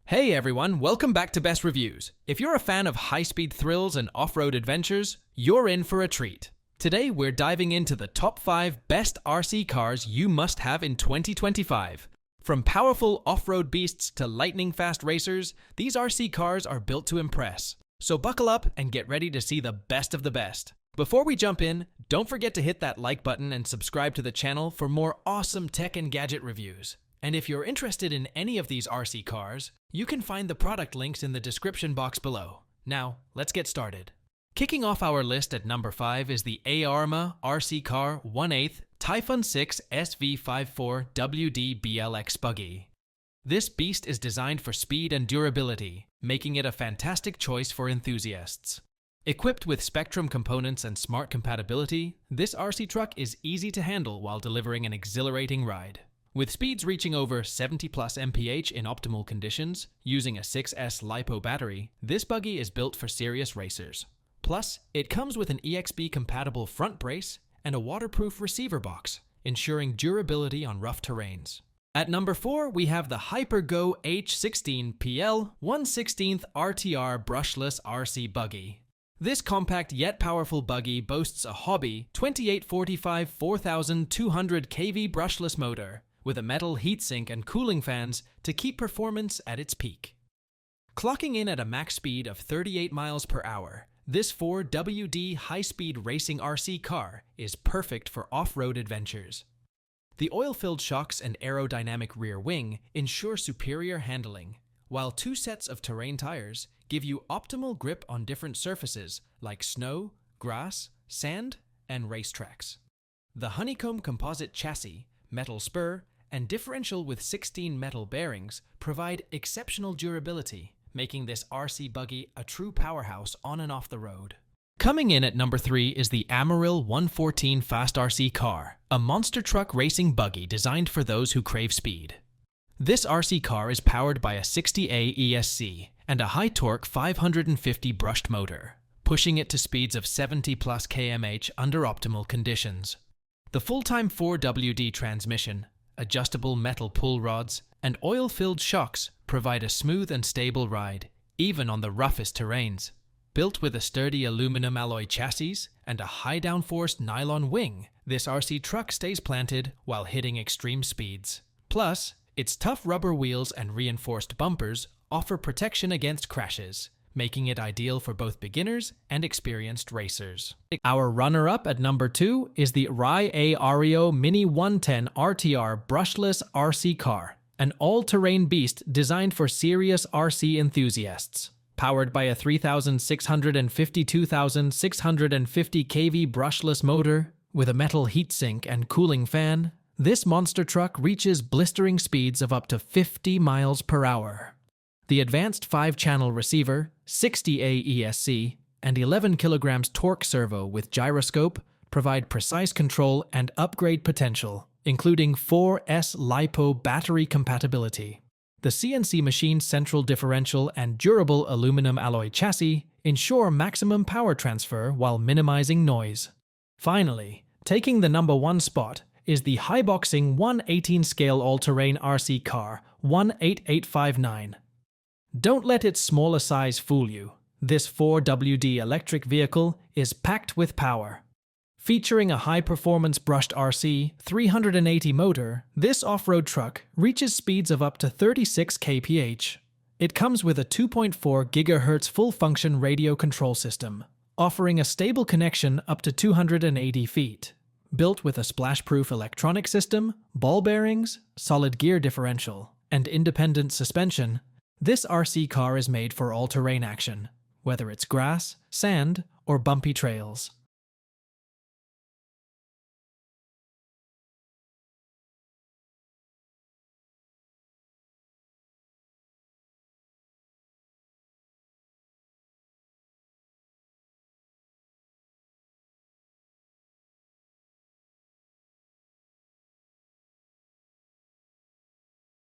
Hey everyone, welcome back to Best Reviews. If you're a fan of high-speed thrills and off-road adventures, you're in for a treat. Today we're diving into the top 5 best RC cars you must have in 2025. From powerful off-road beasts to lightning-fast racers, these RC cars are built to impress. So buckle up and get ready to see the best of the best. Before we jump in, don't forget to hit that like button and subscribe to the channel for more awesome tech and gadget reviews. And if you're interested in any of these RC cars, you can find the product links in the description box below. Now, let's get started. Kicking off our list at number 5 is the ARRMA RC Car 1/8 Typhon 6 SV54 WD BLX Buggy. This beast is designed for speed and durability, making it a fantastic choice for enthusiasts. Equipped with Spectrum components and smart compatibility, this RC truck is easy to handle while delivering an exhilarating ride. With speeds reaching over 70 plus mph in optimal conditions, using a 6S LiPo battery, this buggy is built for serious racers. Plus, it comes with an EXB-compatible front brace and a waterproof receiver box, ensuring durability on rough terrains. At number 4, we have the HyperGo H16 PL 1/16 RTR Brushless RC Buggy. This compact yet powerful buggy boasts a Hobby 2845 4200 kV brushless motor, with a metal heatsink and cooling fans to keep performance at its peak. Clocking in at a max speed of 38 miles per hour, this 4WD high-speed racing RC car is perfect for off-road adventures. The oil-filled shocks and aerodynamic rear wing ensure superior handling, while 2 sets of terrain tires give you optimal grip on different surfaces like snow, grass, sand, and racetracks. The honeycomb composite chassis, metal spur, and differential with 16 metal bearings provide exceptional durability, making this RC buggy a true powerhouse on and off the road. Coming in at number 3 is the AMORIL 114 Fast RC Car, a monster truck racing buggy designed for those who crave speed. This RC car is powered by a 60A ESC and a high-torque 550 brushed motor, pushing it to speeds of 70 plus kmh under optimal conditions. The full-time 4WD transmission, adjustable metal pull rods, and oil-filled shocks provide a smooth and stable ride, even on the roughest terrains. Built with a sturdy aluminum alloy chassis and a high downforce nylon wing, this RC truck stays planted while hitting extreme speeds. Plus, its tough rubber wheels and reinforced bumpers offer protection against crashes, making it ideal for both beginners and experienced racers. Our runner-up at number 2 is the RIAARIO Mini 110 RTR Brushless RC Car, an all-terrain beast designed for serious RC enthusiasts. Powered by a 3,652,650 kV brushless motor with a metal heatsink and cooling fan, this monster truck reaches blistering speeds of up to 50 miles per hour. The advanced 5-channel receiver, 60A ESC, and 11 kilograms torque servo with gyroscope provide precise control and upgrade potential, including 4S LiPo battery compatibility. The CNC machined central differential and durable aluminum alloy chassis ensure maximum power transfer while minimizing noise. Finally, taking the number 1 spot is the HAIBOXING 1/18 scale all-terrain RC car 18859. Don't let its smaller size fool you. This 4WD electric vehicle is packed with power. Featuring a high-performance brushed RC 380 motor, this off-road truck reaches speeds of up to 36 kph. It comes with a 2.4 GHz full-function radio control system, offering a stable connection up to 280 feet. Built with a splash-proof electronic system, ball bearings, solid gear differential, and independent suspension, this RC car is made for all-terrain action, whether it's grass, sand, or bumpy trails.